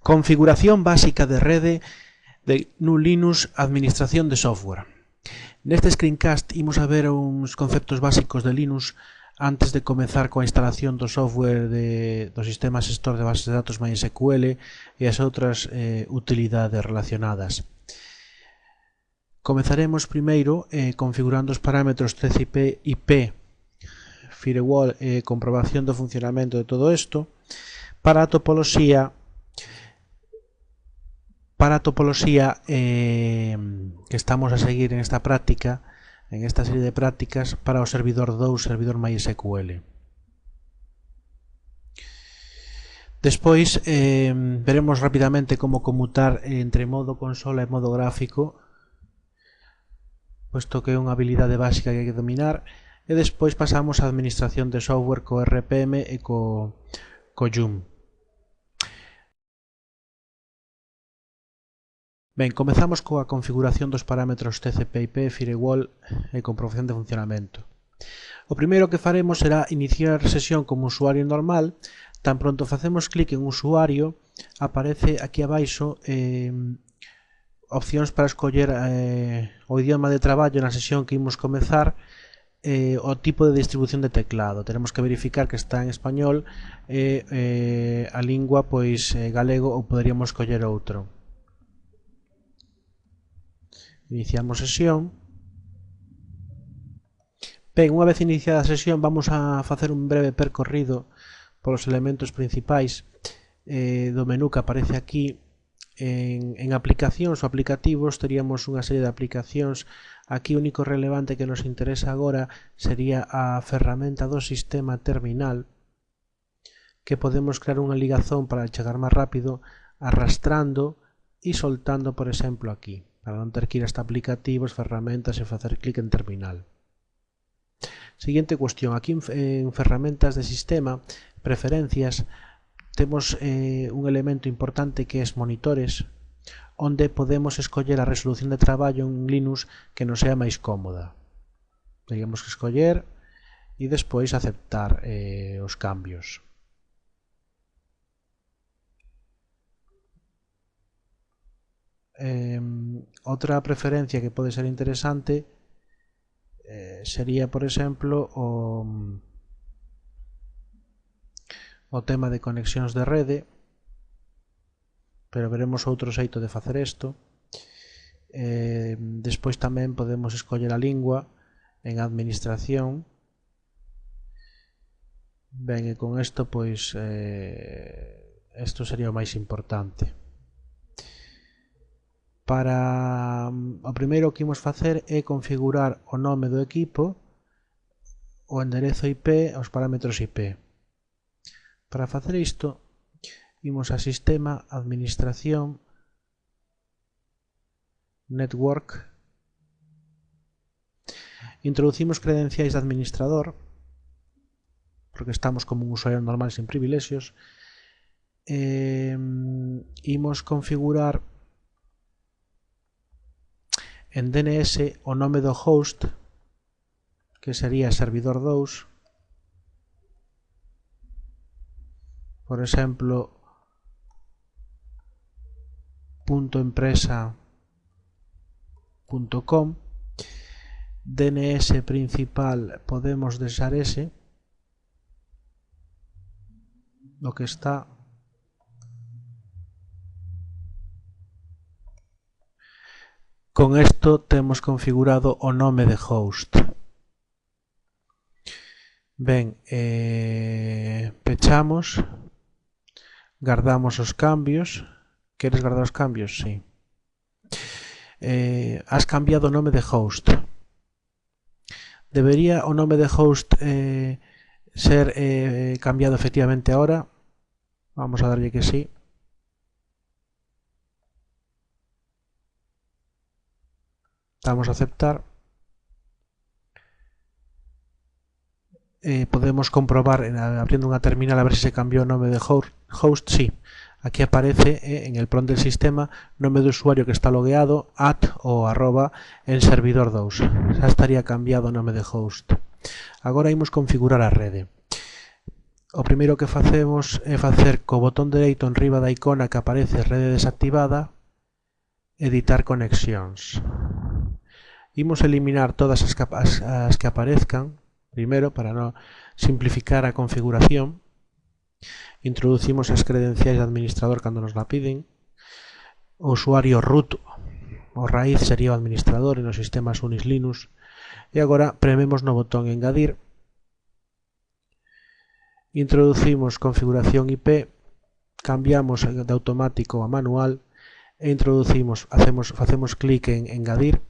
Configuración básica de rede de GNU Linux Administración de software. Neste screencast imos a ver uns conceptos básicos de Linux antes de comezar coa instalación do software do sistema xestor de bases de datos MySQL e as outras utilidades relacionadas. Comezaremos primeiro configurando os parámetros TCP IP, firewall e comprobación do funcionamento de todo isto. Para a topoloxía que estamos a seguir en esta práctica, en esta serie de prácticas, para o servidor 2, servidor MySQL. Despois veremos rapidamente como conmutar entre modo consola e modo gráfico, puesto que é unha habilidade básica que hai que dominar, e despois pasamos á administración de software co RPM e co YUM. Ben, comezamos coa configuración dos parámetros TCP/IP, firewall e comprobación de funcionamento. O primeiro que faremos será iniciar sesión como usuario normal. Tan pronto facemos clic en usuario, aparece aquí abaixo opcións para escoller o idioma de traballo na sesión que imos comezar, o tipo de distribución de teclado. Tenemos que verificar que está en español e a lingua pois galego, ou poderíamos escoller outro. Iniciamos sesión. Ben, unha vez iniciada a sesión vamos a facer un breve percorrido polos elementos principais do menú que aparece aquí. En aplicacións ou aplicativos teríamos unha serie de aplicacións. Aquí o único relevante que nos interesa agora sería a ferramenta do sistema terminal, que podemos crear unha ligazón para chegar máis rápido arrastrando e soltando, por exemplo, aquí, para non ter que ir hasta aplicativos, ferramentas e facer clic en terminal. Siguiente cuestión, aquí en ferramentas de sistema, preferencias, temos un elemento importante que é monitores, onde podemos escoller a resolución de traballo en Linux que nos sea máis cómoda. Teríamos que escoller e despois aceptar os cambios. Outra preferencia que pode ser interesante sería, por exemplo, o tema de conexións de rede, pero veremos outro xeito de facer isto. Despois tamén podemos escoller a lingua en administración. Ben, e con isto pois isto sería o máis importante. O primeiro que imos facer é configurar o nome do equipo, o enderezo IP, os parámetros IP. Para facer isto, imos a Sistema, Administración, Network, introducimos credenciais de administrador, porque estamos como un usuario normal sin privilexios, imos configurar en DNS o nome do host, que sería servidor 2, por exemplo .empresa.com. DNS principal podemos deixar ese, o que está. Con isto temos configurado o nome de host. Ben, pechamos, guardamos os cambios. Queres guardar os cambios? Sí. Has cambiado o nome de host. Debería o nome de host ser cambiado efectivamente ahora. Vamos a darlle que sí. Damos a aceptar. Podemos comprobar abriendo unha terminal a ver se cambiou o nome de host. Sí, aquí aparece en el prompt del sistema nome de usuario que está logueado, @ en servidor 2. Xa estaría cambiado o nome de host. Agora imos configurar a rede. o primeiro que facemos é facer co botón dereito enriba da icona que aparece rede desactivada, editar conexións. Imos eliminar todas as que aparezcan, primeiro para non simplificar a configuración. Introducimos as credenciais de administrador cando nos la piden. O usuario root, o raíz sería o administrador e nos sistemas Unix Linux. E agora prememos no botón engadir. Introducimos configuración IP, cambiamos de automático a manual e introducimos, facemos clic en engadir,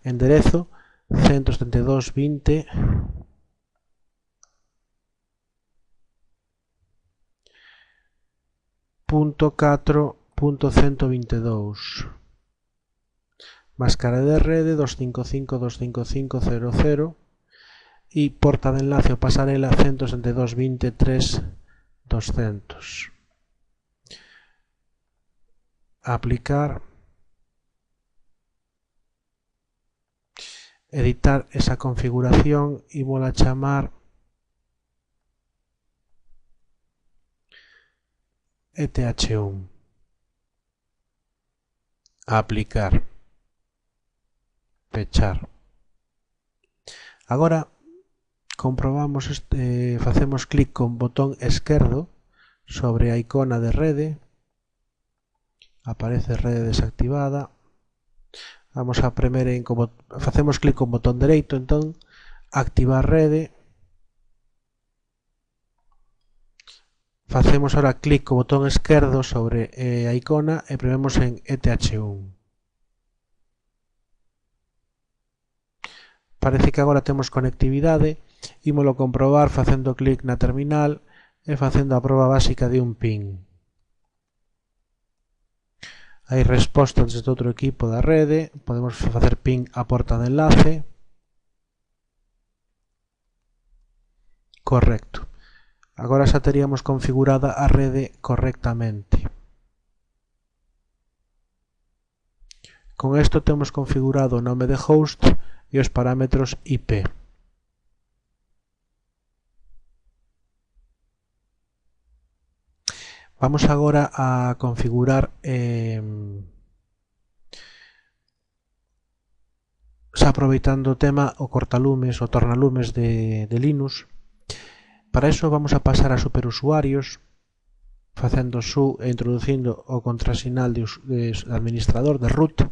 enderezo 172.20.4.122. Máscara de rede 255.255.00 y porta de enlace o pasarela 172.23.200. Aplicar, editar esa configuración y voy a chamar ETH1. Aplicar, pechar. Agora comprobamos, facemos clic con botón esquerdo sobre a icona de rede, aparece rede desactivada. Vamos a premer facemos clic con botón dereito, entón activar rede. Facemos ahora clic co botón esquerdo sobre a icona e prememos en ETH1. Parece que agora temos conectividade. Ímolo comprobar facendo clic na terminal e facendo a proba básica de un ping. Hai resposta desde outro equipo da rede, podemos facer ping a porta de enlace. Correcto. Agora xa teríamos configurada a rede correctamente. Con isto temos configurado o nome de host e os parámetros IP. Vamos agora a configurar xa aproveitando o tema o cortalumes o tornalumes de Linux. Para eso vamos a pasar a superusuarios facendo su e introducindo o contrasinal de administrador de root.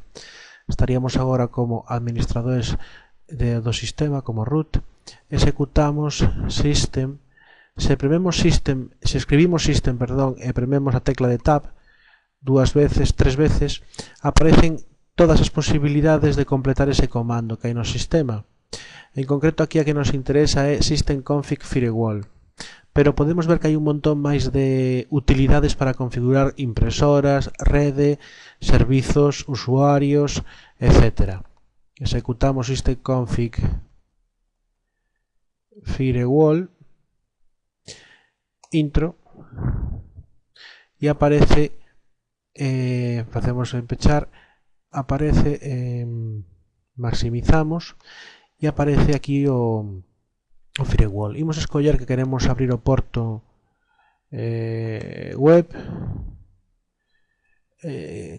Estaríamos agora como administradores do sistema, como root. Executamos system. Se escribimos system, e prememos a tecla de tab 2 veces, 3 veces, aparecen todas as posibilidades de completar ese comando que hai no sistema. En concreto aquí a que nos interesa é systemconfig firewall, pero podemos ver que hai un montón máis de utilidades para configurar impresoras, rede, servizos, usuarios, etc. Executamos systemconfig firewall intro y aparece, facemos en pechar, aparece, maximizamos y aparece aquí o firewall. Imos escoller que queremos abrir o porto web,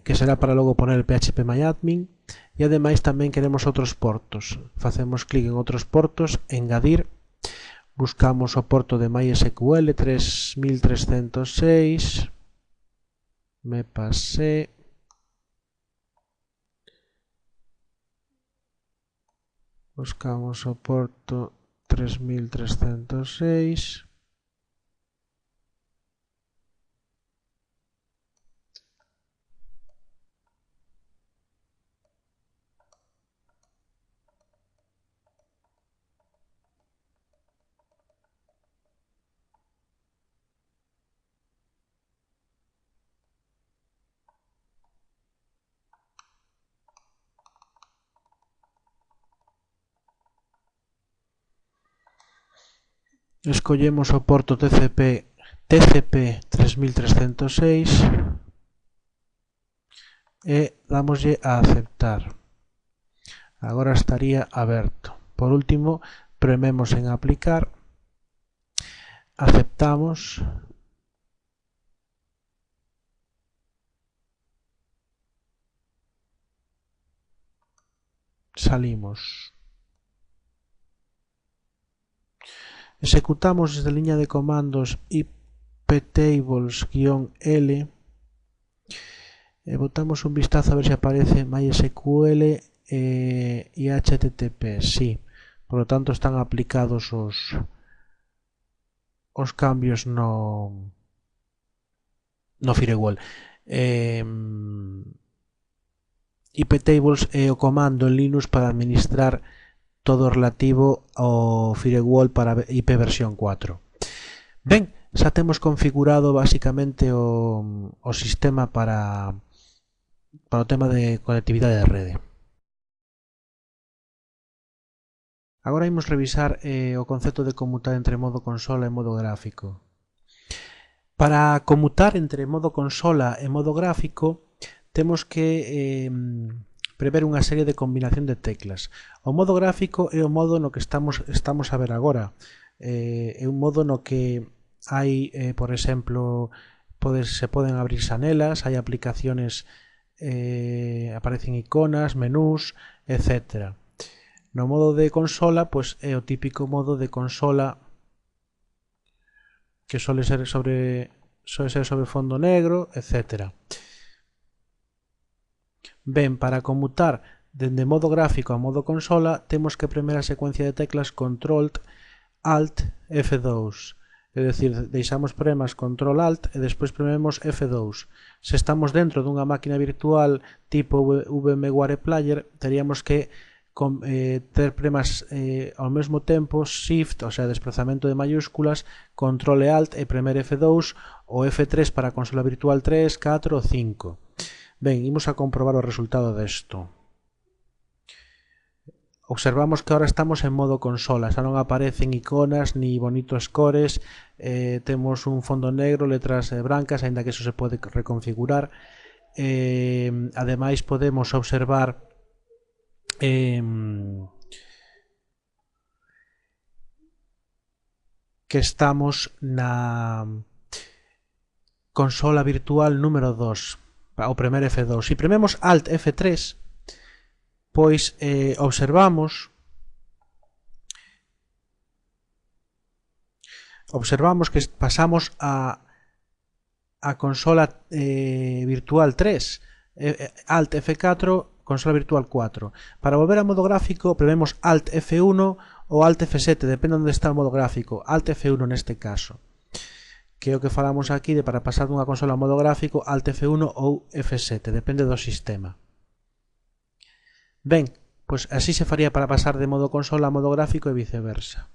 que será para logo poner el phpMyAdmin, e ademais tamén queremos outros portos. Facemos clic en outros portos, engadir, buscamos o porto de MySQL 3306, me pasé, buscamos o porto 3306, escollemos o porto TCP 3306 e damoslle a aceptar. Agora estaría aberto. Por último, prememos en aplicar. aceptamos, salimos. Executamos desde línea de comandos iptables-l botamos un vistazo a ver si aparece MySQL y HTTP. Sí, por lo tanto están aplicados os cambios no firewall. Iptables é o comando en Linux para administrar todo relativo ao firewall para IP versión 4. Ben, xa temos configurado basicamente o sistema para o tema de conectividade de rede. Agora imos revisar o concepto de conmutar entre modo consola e modo gráfico. Para conmutar entre modo consola e modo gráfico temos que prever unha serie de combinación de teclas. O modo gráfico é o modo no que estamos a ver agora. É un modo no que hai, por exemplo, se poden abrir xanelas, hai aplicaciones, aparecen iconas, menús, etc. No modo de consola, pois é o típico modo de consola que suele ser sobre fondo negro, etc. Ben, para conmutar dende modo gráfico a modo consola temos que premer a secuencia de teclas Ctrl Alt F2. É dicir, deixamos premas Ctrl Alt e despois prememos F2. Se estamos dentro dunha máquina virtual tipo VMware Player, teríamos que ter premas ao mesmo tempo Shift, o sea, desplazamento de mayúsculas, Ctrl e Alt e premer F2 ou F3 para consola virtual 3, 4 ou 5. Ben, imos a comprobar o resultado desto. Observamos que ahora estamos en modo consola, xa non aparecen iconas ni bonitos cores, temos un fondo negro, letras brancas, aínda que eso se pode reconfigurar. Ademais podemos observar que estamos na consola virtual número 2. Ao premer F2. Se prememos Alt F3, pois observamos que pasamos a consola virtual 3. Alt F4, consola virtual 4. Para volver a modo gráfico, prememos Alt F1 ou Alt F7, depende onde está o modo gráfico. Alt F1 neste caso, que é o que falamos aquí de para pasar dunha consola a modo gráfico, Alt F1 ou F7, depende do sistema. Ben, pois así se faría para pasar de modo consola a modo gráfico e viceversa.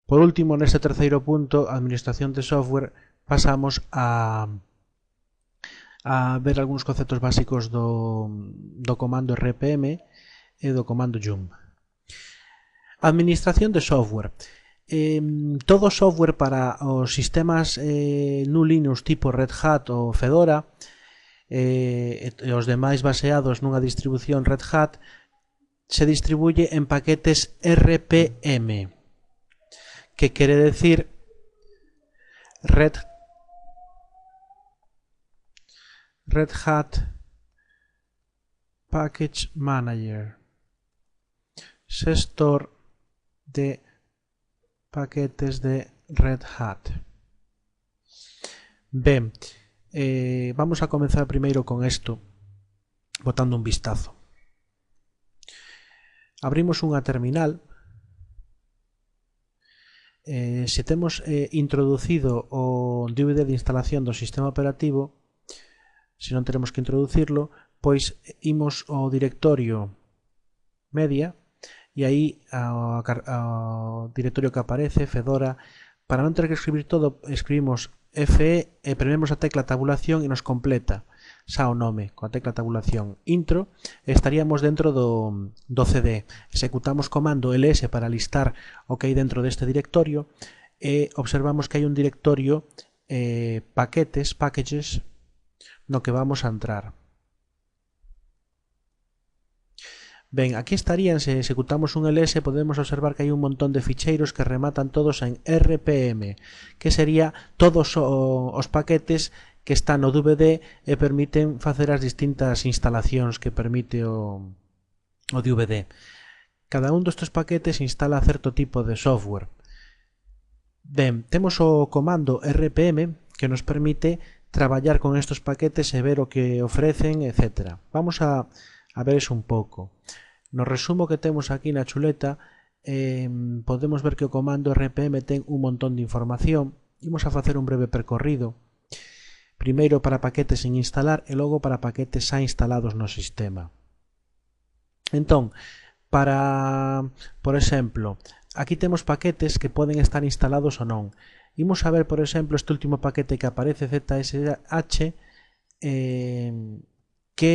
Por último, neste terceiro punto, administración de software, pasamos a ver algúns conceptos básicos do comando RPM e do comando yum. Administración de software. Todo software para os sistemas GNU Linux tipo Red Hat ou Fedora e os demais baseados nunha distribución Red Hat se distribuye en paquetes RPM, que quere decir Red Hat Package Manager, xestor de paquetes de Red Hat. Ben, vamos a comenzar primeiro con isto, botando un vistazo. Abrimos unha terminal. Se temos introducido o DVD de instalación do sistema operativo, se non teremos que introducirlo, pois imos ao directorio media e aí ao directorio que aparece, Fedora. Para non ter que escribir todo, escribimos FE e prememos a tecla tabulación e nos completa xa o nome coa tecla tabulación intro e estaríamos dentro do CD. Executamos comando ls para listar o que hai dentro deste directorio e observamos que hai un directorio packages no que vamos a entrar. Ben, aquí estarían, se executamos un ls, podemos observar que hai un montón de ficheiros que rematan todos en RPM, que sería todos os paquetes que están no DVD e permiten facer as distintas instalacións que permite o DVD. Cada un destes paquetes instala certo tipo de software. Ben, temos o comando RPM que nos permite traballar con estes paquetes e ver o que ofrecen, etc. Vamos a ver iso un pouco. No resumo que temos aquí na chuleta podemos ver que o comando RPM ten un montón de información. Imos a facer un breve percorrido. Primeiro para paquetes sin instalar e logo para paquetes xa instalados no sistema. Entón, por exemplo, aquí temos paquetes que poden estar instalados ou non. Imos a ver, por exemplo, este último paquete que aparece, ZSH, que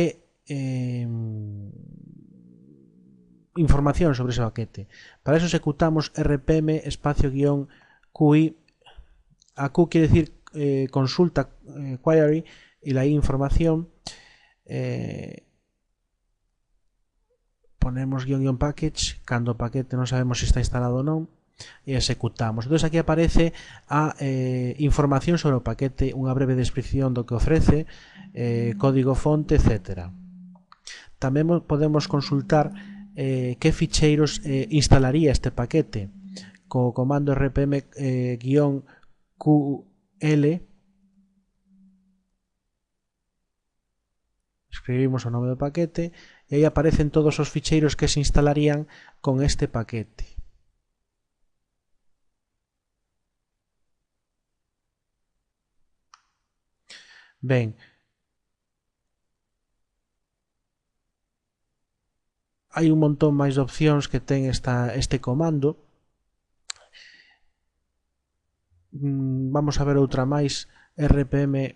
información sobre ese paquete. Para eso executamos rpm espacio guión QI. A Q quiere decir consulta query y la información. Ponemos guión package cando o paquete non sabemos se está instalado ou non e executamos. Entón aquí aparece a información sobre o paquete, unha breve descripción do que ofrece, código fonte, etc. Tamén podemos consultar que ficheiros instalaría este paquete co comando rpm-ql. Escribimos o nome do paquete e aí aparecen todos os ficheiros que se instalarían con este paquete. Ben, hai un montón máis de opcións que ten este comando. Vamos a ver outra máis, rpm.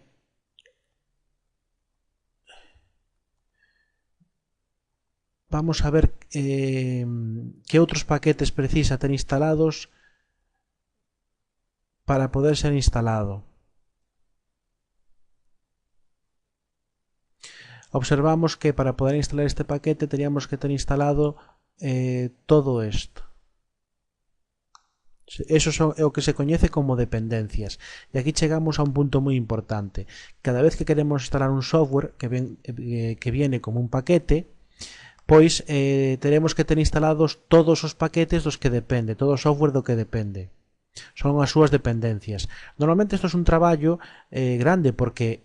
Vamos a ver que outros paquetes precisa ter instalados para poder ser instalado. Observamos que para poder instalar este paquete teríamos que ter instalado todo isto. Eso é o que se coñece como dependencias. E aquí chegamos a un punto moi importante. Cada vez que queremos instalar un software que viene como un paquete, pois teremos que ter instalados todos os paquetes dos que depende, todo o software do que depende. Son as súas dependencias. Normalmente isto é un traballo grande porque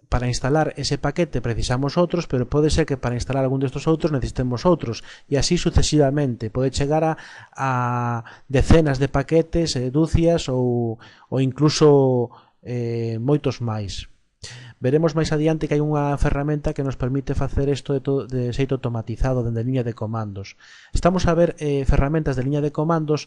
para instalar ese paquete precisamos outros, pero pode ser que para instalar algún destes outros necesitemos outros, e así sucesivamente. Pode chegar a decenas de paquetes, dúcias ou incluso moitos máis. Veremos máis adiante que hai unha ferramenta que nos permite facer isto de xeito automatizado dende liña de comandos. Estamos a ver ferramentas de liña de comandos,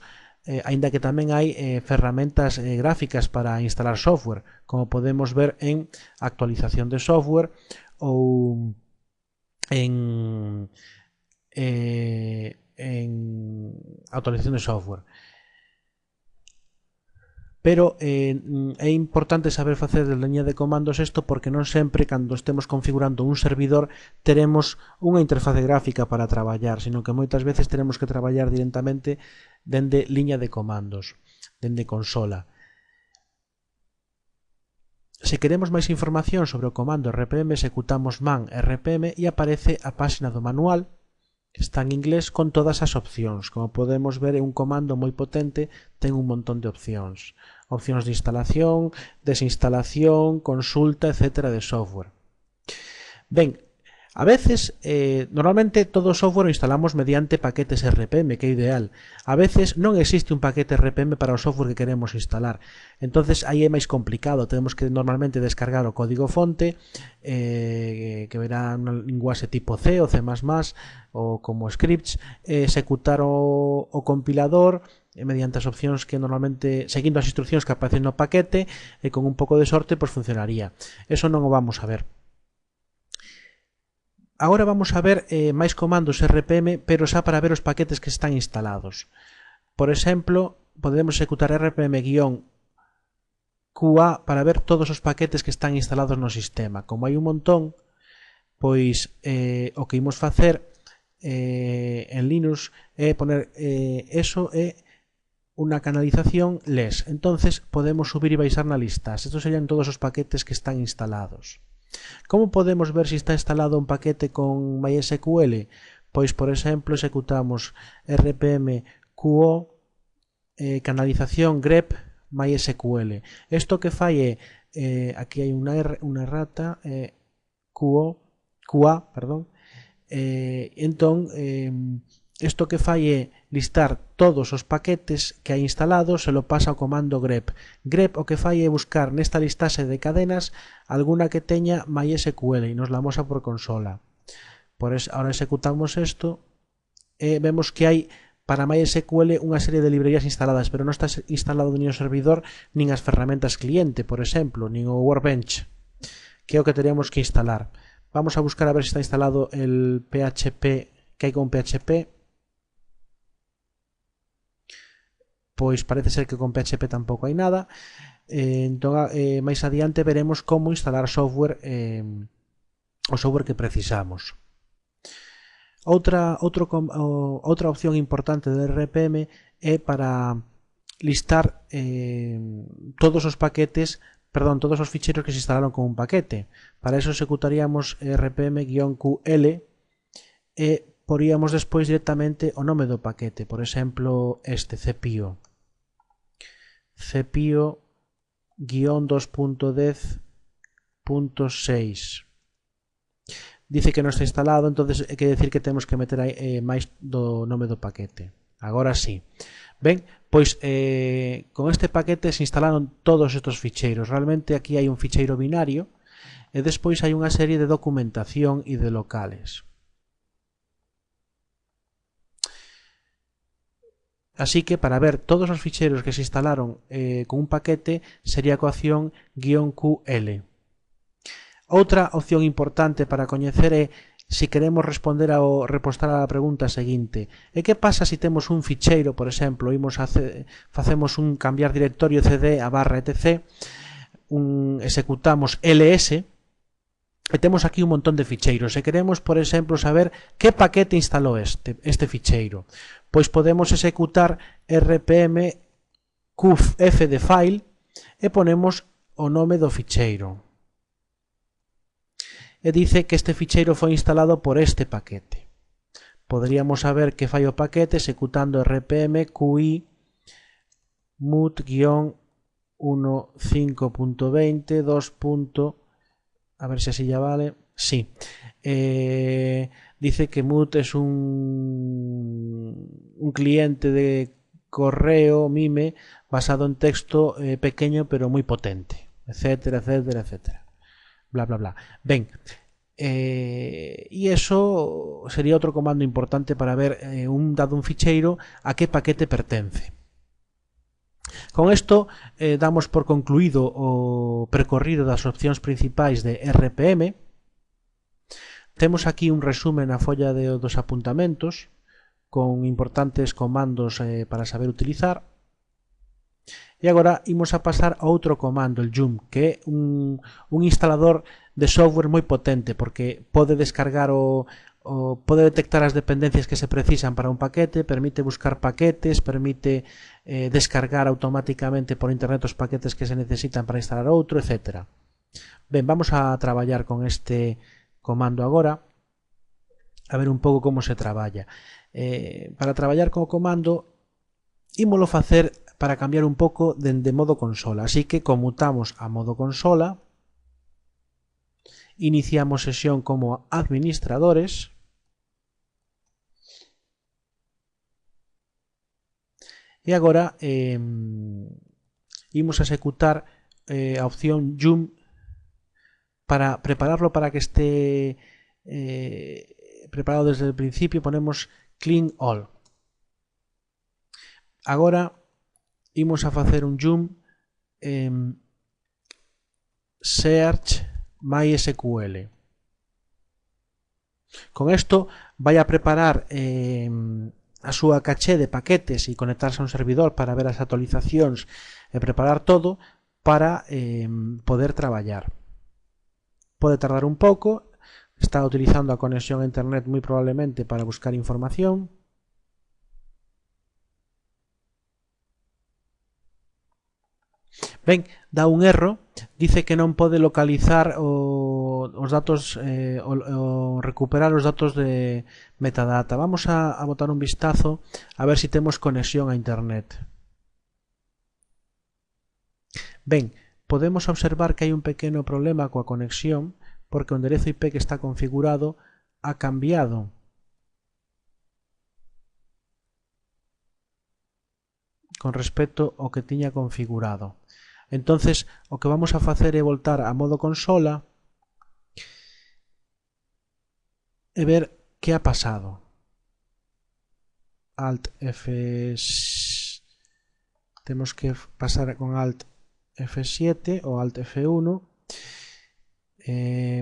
aínda que tamén hai ferramentas gráficas para instalar software, como podemos ver en actualización de software ou en actualización de software. Pero é importante saber facer de liña de comandos isto, porque non sempre cando estemos configurando un servidor teremos unha interface gráfica para traballar, sino que moitas veces teremos que traballar directamente dende liña de comandos, dende consola. Se queremos máis información sobre o comando rpm, executamos man rpm e aparece a páxina do manual. Está en inglés con todas as opcións. Como podemos ver, é un comando moi potente, ten un montón de opcións. Opcións de instalación, desinstalación, consulta, etc. de software. Ben, a veces, normalmente todo o software o instalamos mediante paquetes RPM, que é ideal. A veces non existe un paquete RPM para o software que queremos instalar. Entonces aí é máis complicado. Tenemos que normalmente descargar o código fonte, que verá unha linguaxe tipo C ou C++, ou como scripts, executar o compilador mediante as opcións que normalmente, seguindo as instruccións que aparecen no paquete, e con un pouco de sorte pois funcionaría. Eso non o vamos a ver. Agora vamos a ver máis comandos RPM, pero xa para ver os paquetes que están instalados. Por exemplo, podemos executar rpm-qa para ver todos os paquetes que están instalados no sistema. Como hai un montón, pois o que imos facer en Linux é poner eso é unha canalización less. Entonces podemos subir e baixar na listas. Estos serían todos os paquetes que están instalados. Como podemos ver se está instalado un paquete con MySQL? Pois, por exemplo, executamos rpm qo canalización grep MySQL. Isto que fai é, aquí hai unha errata, QA, perdón. Entón, isto que fai é listar todos os paquetes que hai instalados e lo pasa ao comando grep. Grep o que fai é buscar nesta listaxe de cadenas alguna que teña MySQL e nos la mosa por consola. Ahora executamos isto e vemos que hai para MySQL unha serie de librerías instaladas, pero non está instalado nin o servidor nin as ferramentas cliente, por exemplo, nin o Workbench, que é o que teríamos que instalar. Vamos a buscar a ver se está instalado el PHP que hai con PHP. Pois parece ser que con PHP tampouco hai nada. Entón, máis adiante veremos como instalar software, o software que precisamos. Outra opción importante de RPM é para listar todos os paquetes, perdón, todos os ficheiros que se instalaron con un paquete. Para eso executaríamos rpm-ql e poríamos despois directamente o nome do paquete, por exemplo, este cpio 2.10.6. Dice que non está instalado, entonces hai que decir que temos que meter aí máis do nome do paquete. Agora sí. Ben, pois con este paquete se instalaron todos estes ficheiros. Realmente aquí hai un ficheiro binario e despois hai unha serie de documentación e de locales. Así que para ver todos os ficheiros que se instalaron con un paquete sería coa opción -ql. Outra opción importante para coñecer é se queremos responder ao repostar a pregunta seguinte. E que pasa se temos un ficheiro, por exemplo, facemos un cambiar directorio cd a /etc, executamos ls e temos aquí un montón de ficheiros e queremos, por exemplo, saber que paquete instalou este ficheiro. Pois podemos executar rpm qf de file e ponemos o nome do ficheiro. E dice que este ficheiro foi instalado por este paquete. Podríamos saber que fai o paquete executando rpm qi mut-15.20 2. A ver si así ya vale. Sí. Dice que Mut es un cliente de correo MIME basado en texto pequeño pero muy potente, etcétera, etcétera, etcétera. Bla, bla, bla. Ben, y eso sería otro comando importante para ver dado un ficheiro a qué paquete pertence. Con isto damos por concluído o percorrido das opcións principais de RPM. Temos aquí un resumen na folla dos apuntamentos con importantes comandos para saber utilizar. E agora imos a pasar a outro comando, el yum, que é un instalador de software moi potente porque pode descargar pode detectar as dependencias que se precisan para un paquete, permite buscar paquetes, permite descargar automáticamente por internet os paquetes que se necesitan para instalar outro, etc. Ben, vamos a traballar con este comando agora, a ver un pouco como se traballa. Para traballar con o comando, ímolo facer para cambiar un pouco de modo consola, así que conmutamos a modo consola, iniciamos sesión como administradores e agora imos a executar a opción yum para prepararlo para que esté preparado desde el principio. Ponemos clean all. Agora imos a facer un yum search MySQL. Con isto vai a preparar a súa caché de paquetes e conectarse a un servidor para ver as actualizacións e preparar todo para poder traballar. Pode tardar un pouco, está utilizando a conexión a internet moi probablemente para buscar información. Ben, dá un erro, dice que non pode localizar os datos o recuperar os datos de metadata. Vamos a botar un vistazo a ver se temos conexión a internet. Ben, podemos observar que hai un pequeno problema coa conexión porque o enderezo IP que está configurado ha cambiado. Con respecto ao que tiña configurado. Entonces, o que vamos a facer é voltar a modo consola e ver que ha pasado. Alt F... Temos que pasar con Alt F7 ou Alt F1.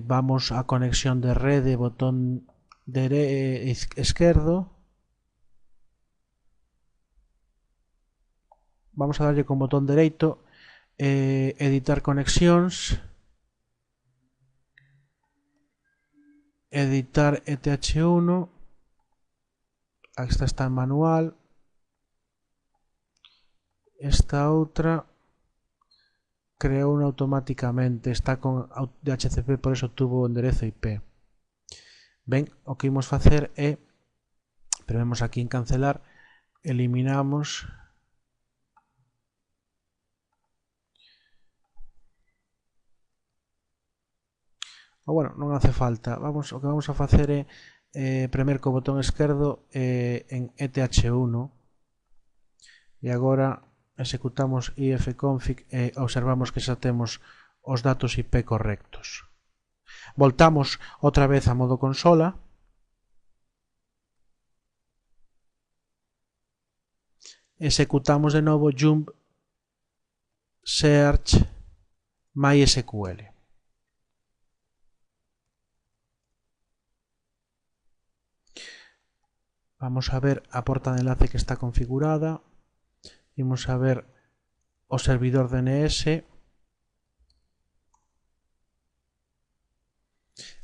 Vamos a conexión de rede, botón esquerdo. Vamos a darlle con botón dereito, editar conexións, editar ETH1, esta está en manual, esta outra creou automáticamente, está con DHCP, por eso tuvo o enderezo IP. Ben, o que imos facer é, prememos aquí en cancelar, eliminamos bueno, non hace falta. O que vamos a facer é premer co botón esquerdo en ETH1 e agora executamos ifconfig e observamos que xa temos os datos IP correctos. Voltamos outra vez a modo consola. Executamos de novo jump search MySQL. Vamos a ver a porta de enlace que está configurada. Vamos a ver o servidor DNS.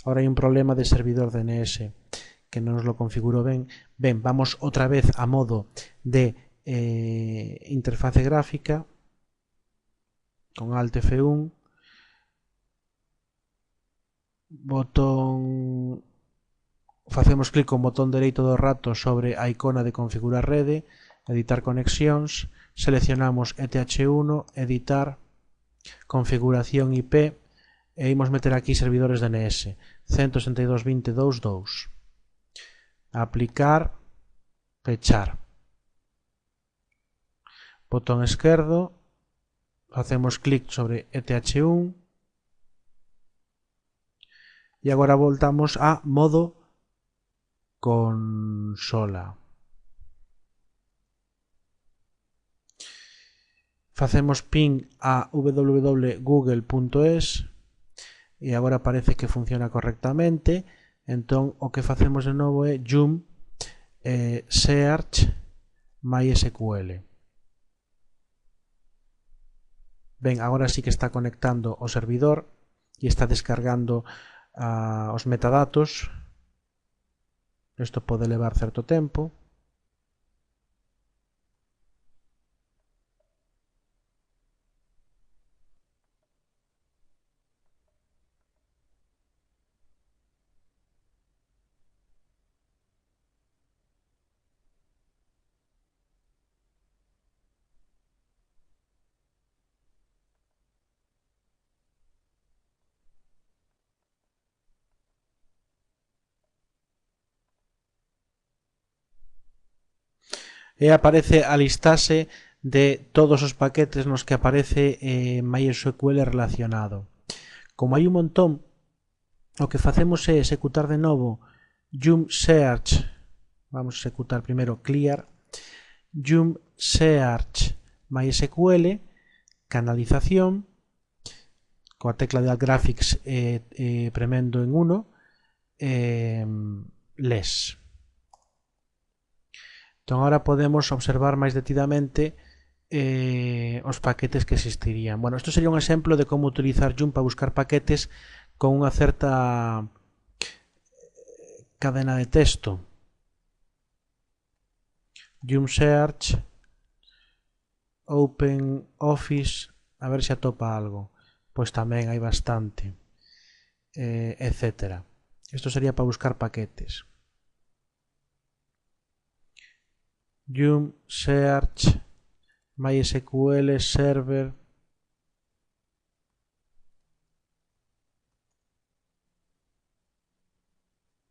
Ahora hai un problema de servidor DNS que non nos lo configuro ben. Ben, vamos outra vez a modo de interfase gráfica con Alt F1, botón, facemos clic con botón dereito do rato sobre a icona de configurar rede, editar conexións, seleccionamos ETH1, editar, configuración IP e imos meter aquí servidores DNS 162.20.2.2, aplicar, pechar, botón esquerdo, facemos clic sobre ETH1 e agora voltamos a modo consola. Facemos ping a www.google.es e agora parece que funciona correctamente. Entón o que facemos de novo é jump search MySQL. Ben, agora sí que está conectando o servidor e está descargando os metadatos. Isto pode levar certo tempo. E aparece a listaxe de todos os paquetes nos que aparece MySQL relacionado. Como hai un montón, o que facemos é executar de novo jump search, vamos a executar primeiro clear, jump search MySQL, canalización, coa tecla de Alt Graphics premendo en 1, less. Entón agora podemos observar máis detidamente os paquetes que existirían. Bueno, isto sería un exemplo de como utilizar Jump para buscar paquetes con unha certa cadena de texto, Joomla Search, Open Office, a ver se atopa algo. Pois tamén hai bastante, etcétera. Isto sería para buscar paquetes. Joomla Search, MySQL Server.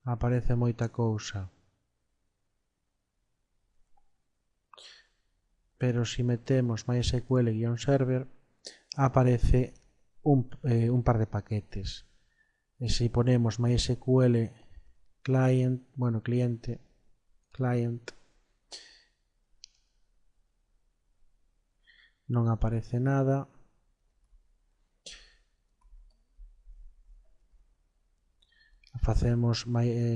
Aparece moita cousa. Pero si metemos MySQL-server aparece un par de paquetes. E si ponemos MySQL client, client, non aparece nada. Facemos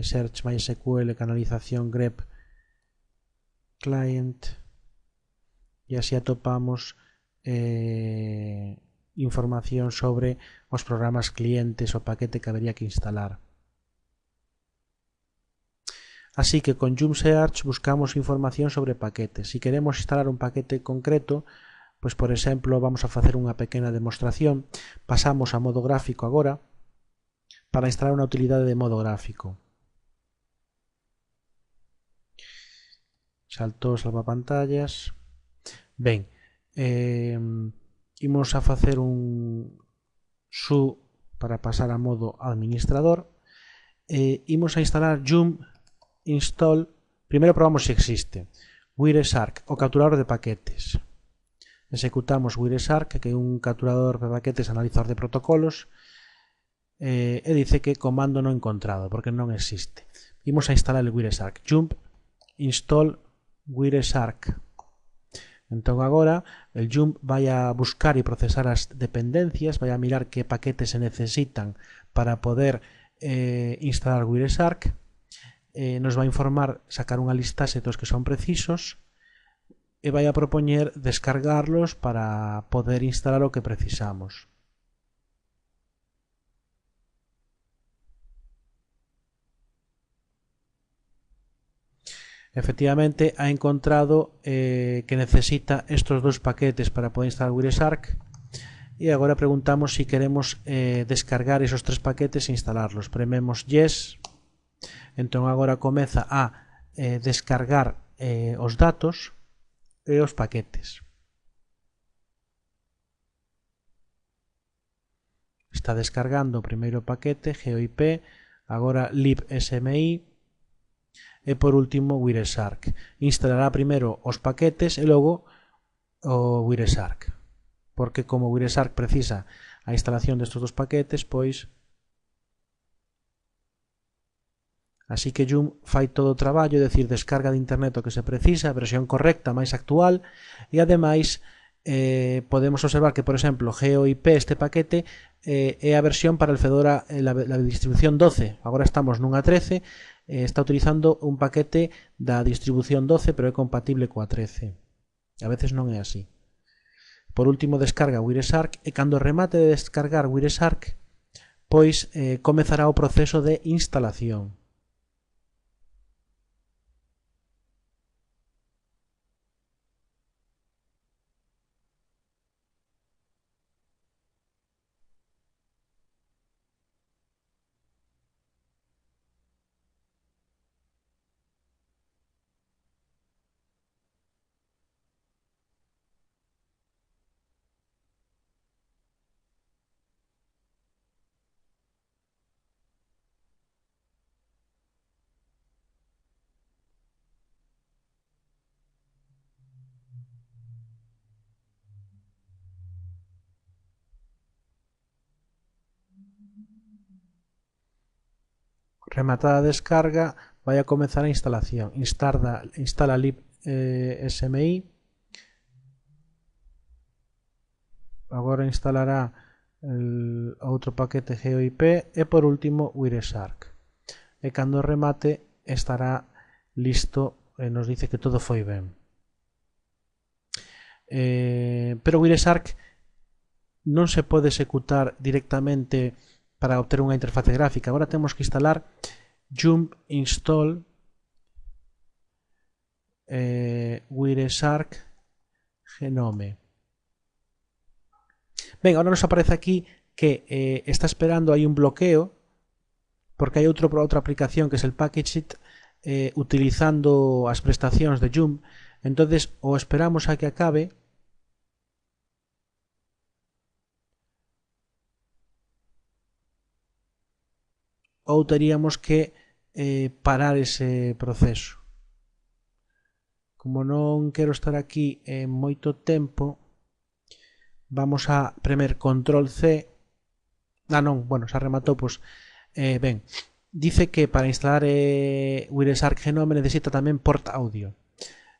search MySQL canalización grep client e así atopamos información sobre os programas clientes o paquete que habería que instalar. Así que con Joomla Search buscamos información sobre paquetes. Si queremos instalar un paquete concreto, pues por exemplo vamos a facer unha pequena demostración. Pasamos a modo gráfico agora para instalar unha utilidade de modo gráfico. Saltou salvapantallas. Ben, imos a facer un su para pasar a modo administrador. Imos a instalar Joomla install. Primeiro probamos se existe Wireshark, o capturador de paquetes. Executamos Wireshark, que é un capturador de paquetes analizador de protocolos, e dice que comando non encontrado porque non existe. Imos a instalar el Wireshark. Joomla install Wireshark. Entón agora el Joomla vai a buscar e procesar as dependencias, vai a mirar que paquetes se necesitan para poder instalar Wireshark. Nos vai a informar, sacar unha listaxe dos que son precisos e vai a propoñer descargarlos para poder instalar o que precisamos. Efectivamente ha encontrado que necesita estos dos paquetes para poder instalar Wireshark e agora preguntamos si queremos descargar esos tres paquetes e instalarlos. Prememos Yes. Entón agora comeza a descargar os datos e os paquetes. Está descargando o primeiro paquete, GeoIP, agora libsmi e por último Wireshark. Instalará primeiro os paquetes e logo o Wireshark, porque como Wireshark precisa a instalación destes dos paquetes, pois así que Joomla fai todo o traballo, é dicir, descarga de internet o que se precisa, a versión correcta, máis actual, e ademais podemos observar que, por exemplo, GeoIP, este paquete, é a versión para el Fedora, la distribución 12. Agora estamos nunha 13, está utilizando un paquete da distribución 12, pero é compatible coa 13. A veces non é así. Por último, descarga Wireshark, e cando remate de descargar Wireshark, pois comezará o proceso de instalación. Rematada a descarga, vai a comezar a instalación. Instala libsmi. Agora instalará outro paquete GeoIP e por último Wireshark. E cando remate estará listo e nos dice que todo foi ben. Pero Wireshark non se pode executar directamente para obter unha interface gráfica. Agora temos que instalar jump install Wireshark genome. Ben, ahora nos aparece aquí que está esperando, hay un bloqueo porque hai outra aplicación que é el Packageit utilizando as prestacións de Joom. Entonces o esperamos a que acabe ou teríamos que parar ese proceso. Como non quero estar aquí moito tempo, vamos a premer control C. Non, bueno, xa rematou, pois ben, dice que para instalar Wireshark genome necesita tamén port audio.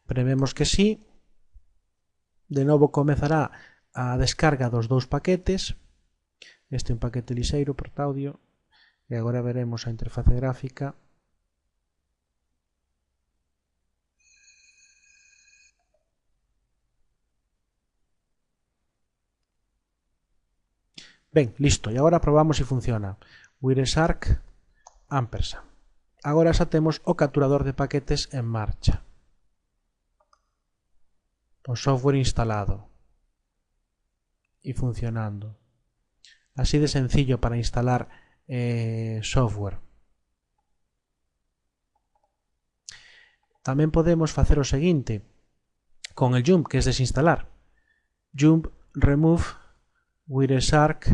Prememos que sí. De novo comezará a descarga dos dous paquetes. Este é un paquete lixeiro, port audio. E agora veremos a interface gráfica. Ben, listo. E agora probamos se funciona. Wireshark ampersand. Agora xa temos o capturador de paquetes en marcha. O software instalado e funcionando. Así de sencillo para instalar software. Tamén podemos facer o seguinte con el jump, que é desinstalar. Jump remove Wireshark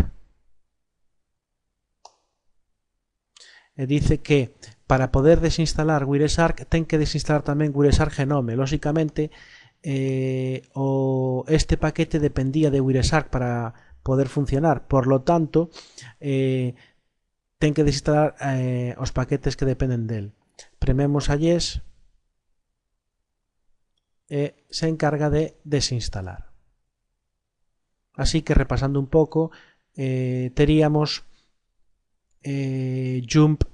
e dice que para poder desinstalar Wireshark ten que desinstalar tamén Wireshark genome. Lóxicamente este paquete dependía de Wireshark para poder funcionar, por lo tanto ten que desinstalar os paquetes que dependen del. Prememos a yes e se encarga de desinstalar. Así que, repasando un pouco, teríamos jump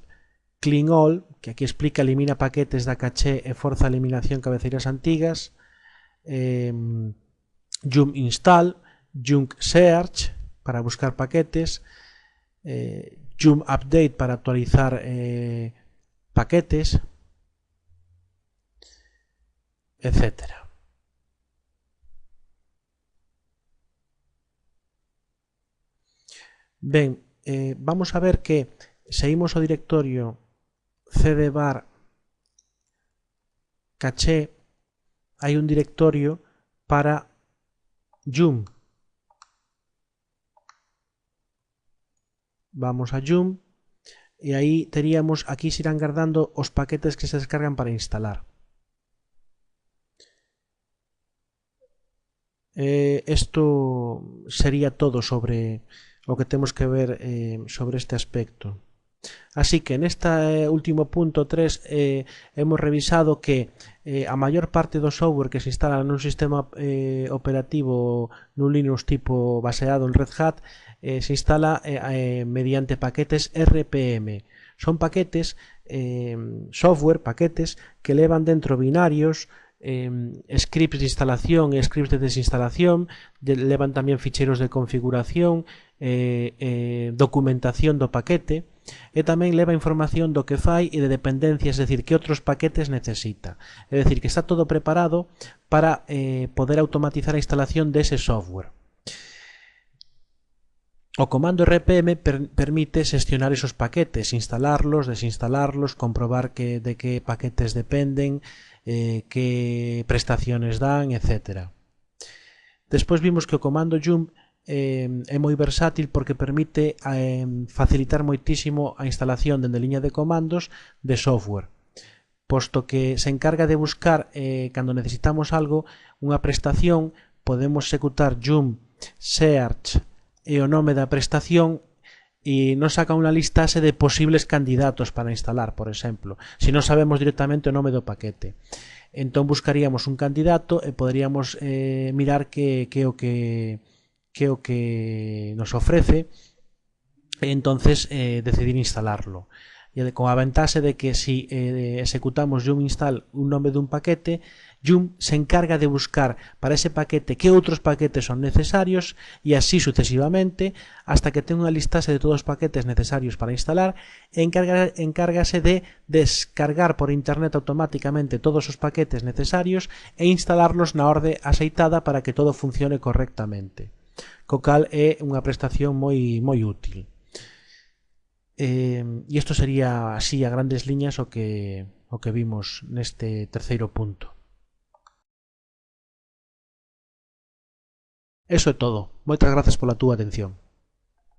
clean all, que aquí explica elimina paquetes da caché e forza a eliminación cabeceiras antigas. Jump install, jump search para buscar paquetes, jump update para actualizar paquetes, etcétera. Ben, vamos a ver que seguimos o directorio cd bar caché, hai un directorio para Joom. Vamos a Joom e aí teríamos, aquí se irán guardando os paquetes que se descargan para instalar. Isto sería todo sobre o que temos que ver sobre este aspecto. Así que neste último punto 3 hemos revisado que a maior parte do software que se instala nun sistema operativo nun Linux tipo baseado en Red Hat se instala mediante paquetes RPM. Son paquetes, software, paquetes que levan dentro binarios, scripts de instalación e scripts de desinstalación, levan tamén ficheiros de configuración, documentación do paquete, e tamén leva información do que fai e de dependencias, é dicir, que outros paquetes necesita. É dicir, que está todo preparado para poder automatizar a instalación dese software. O comando RPM permite xestionar esos paquetes, instalarlos, desinstalarlos, comprobar de que paquetes dependen, que prestaciones dan, etc. Despois vimos que o comando jump é moi versátil porque permite facilitar moitísimo a instalación dende liña de comandos de software, posto que se encarga de buscar cando necesitamos algo, unha prestación, podemos executar jump search e o nome da prestación e nos saca unha listaxe de posibles candidatos para instalar, por exemplo, se non sabemos directamente o nome do paquete. Entón buscaríamos un candidato e poderíamos mirar que é o que nos ofrece e entonces decidir instalarlo. E con a ventaxe de que si executamos jump install un nome dun paquete Joom se encarga de buscar para ese paquete que outros paquetes son necesarios e así sucesivamente hasta que ten unha listase de todos os paquetes necesarios para instalar e encárgase de descargar por internet automáticamente todos os paquetes necesarios e instalarlos na orde axeitada para que todo funcione correctamente. Co cal é unha prestación moi útil. E isto sería así a grandes liñas o que vimos neste terceiro punto. Eso é todo. Moitas grazas pola túa atención.